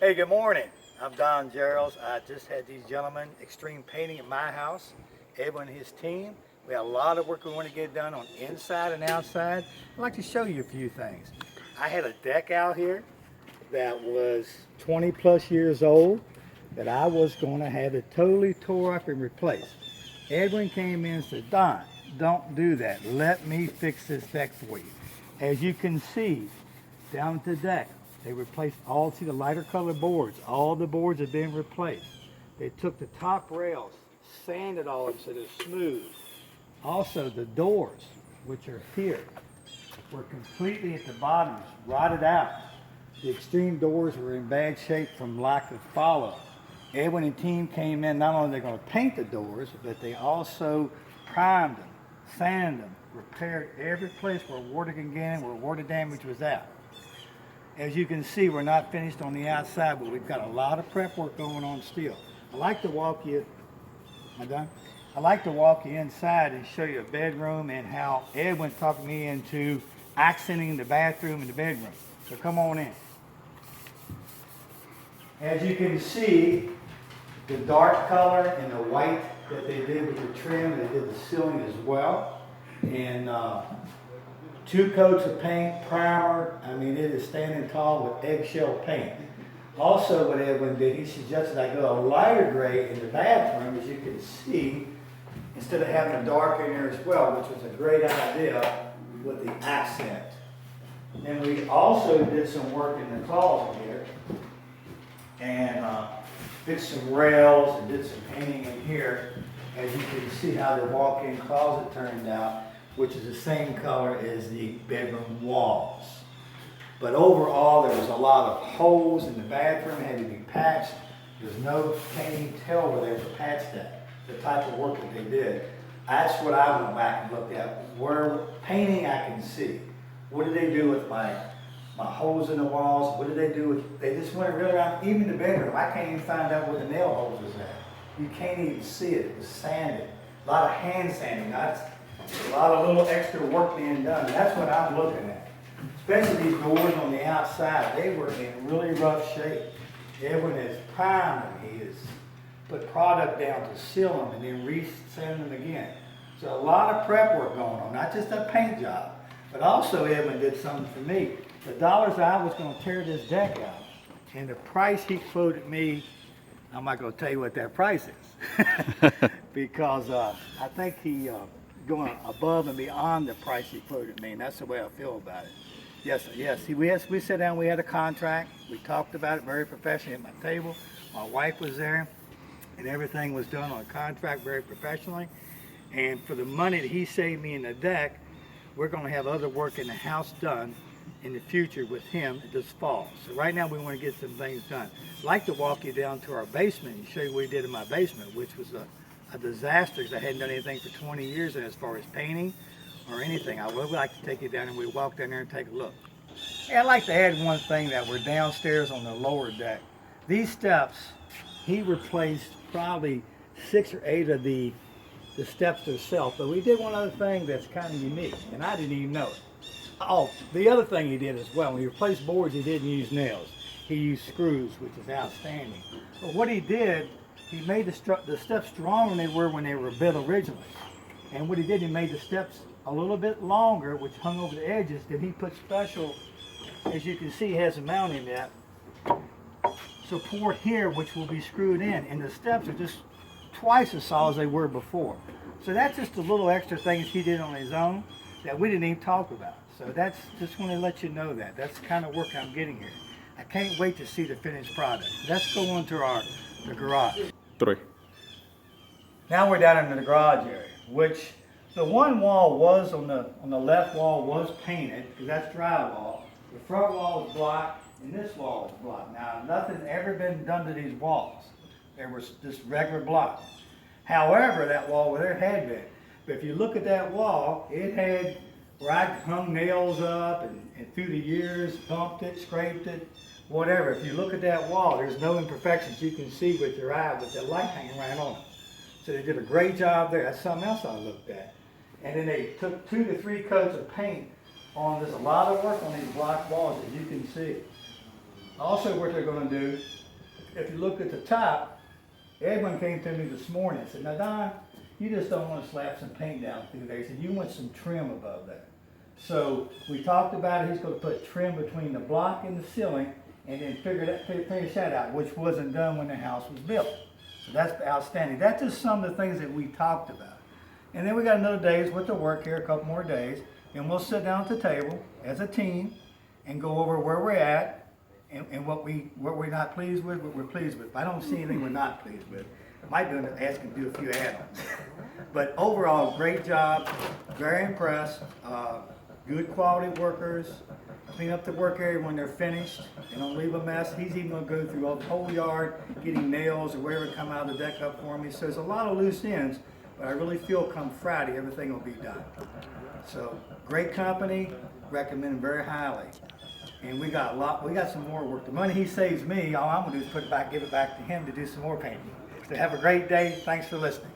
Hey, good morning. I'm Don Jarrels. I just had these gentlemen Xtreme painting at my house. Edwin and his team. We have a lot of work we want to get done on inside and outside. I'd like to show you a few things. I had a deck out here that was 20 plus years old that I was going to have it totally tore up and replaced. Edwin came in and said, Don, don't do that. Let me fix this deck for you. As you can see, down at the deck, they replaced all, see the lighter colored boards. All the boards have been replaced. They took the top rails, sanded all of them so they're smooth. Also the doors, which are here, were completely at the bottom, rotted out. The Xtreme doors were in bad shape from lack of follow. Edwin and team came in, not only they're going to paint the doors, but they also primed them, sanded them, repaired every place where water can get in, where water damage was at. As you can see, we're not finished on the outside, but we've got a lot of prep work going on still. I'd like to walk you, am I done? I'd like to walk you inside and show you a bedroom and how Edwin talked me into accenting the bathroom and the bedroom. So come on in. As you can see, the dark color and the white that they did with the trim, they did the ceiling as well. And 2 coats of paint, primer. I mean, it is standing tall with eggshell paint. Also, what Edwin did, he suggested I go a lighter gray in the bathroom, as you can see, instead of having a dark in there as well, which was a great idea with the accent. And we also did some work in the closet here, and did some rails and did some painting in here. As you can see how the walk-in closet turned out, which is the same color as the bedroom walls. But overall, there was a lot of holes in the bathroom, had to be patched. There's no can't even tell where they were patched at, the type of work that they did. That's what I went back and looked at. Where painting I can see. What did they do with my holes in the walls? What did they do with, they just went really around, even the bedroom. I can't even find out where the nail holes was at. You can't even see it, it was sanded. A lot of hand sanding. A lot of little extra work being done. That's what I'm looking at. Especially these doors on the outside. They were in really rough shape. Edwin has primed them. He has put product down to seal them and then re-sand them again. So a lot of prep work going on. Not just a paint job, but also Edwin did something for me. The dollars I was going to tear this deck out, and the price he quoted me, I'm not going to tell you what that price is. Because I think he going above and beyond the price he quoted me, and that's the way I feel about it. Yes. We sat down, we had a contract, we talked about it very professionally at my table. My wife was there, and everything was done on a contract very professionally. And for the money that he saved me in the deck, we're going to have other work in the house done in the future with him this fall. So right now we want to get some things done. I'd like to walk you down to our basement and show you what we did in my basement, which was a disaster because I hadn't done anything for 20 years, and as far as painting or anything, I would like to take you down and we walk down there and take a look. Hey, I'd like to add one thing that we're downstairs on the lower deck. These steps, he replaced probably 6 or 8 of the steps themselves, but we did one other thing that's kind of unique, and I didn't even know it. Oh, the other thing he did as well, when he replaced boards, he didn't use nails. He used screws, which is outstanding. But what he did, he made the steps stronger than they were when they were built originally. And what he did, he made the steps a little bit longer, which hung over the edges. Then he put special, as you can see, he has a mount in that, support here, which will be screwed in. And the steps are just twice as tall as they were before. So that's just the little extra things he did on his own that we didn't even talk about. So that's just want to let you know that. That's the kind of work I'm getting here. I can't wait to see the finished product. Let's go into the garage. 3. Now we're down into the garage area, which the one wall was on the left wall was painted, because that's drywall. The front wall was blocked, and this wall was blocked. Now nothing ever been done to these walls. They were just regular block. However, that wall where there had been. But if you look at that wall, it had where I hung nails up and through the years bumped it, scraped it, whatever. If you look at that wall, there's no imperfections you can see with your eye with the light hanging right on it. So they did a great job there. That's something else I looked at. And then they took 2 to 3 coats of paint on. There's a lot of work on these block walls, as you can see. Also what they're gonna do, if you look at the top, Edwin came to me this morning and said, now Don, you just don't wanna slap some paint down through there. He said, you want some trim above that. So we talked about it, he's gonna put trim between the block and the ceiling and then finish that out, which wasn't done when the house was built. So that's outstanding. That's just some of the things that we talked about. And then we got another day's worth of work here, a couple more days, and we'll sit down at the table as a team and go over where we're at and what we're not pleased with, what we're pleased with. I don't see anything we're not pleased with. I might do ask him to do a few add-ons. But overall, great job, very impressed. Good quality workers, clean up the work area when they're finished. They don't leave a mess. He's even gonna go through the whole yard, getting nails or whatever come out of the deck up for me. So there's a lot of loose ends, but I really feel come Friday, everything will be done. So great company, recommend them very highly. And we got some more work. The money he saves me, all I'm gonna do is give it back to him to do some more painting. So have a great day. Thanks for listening.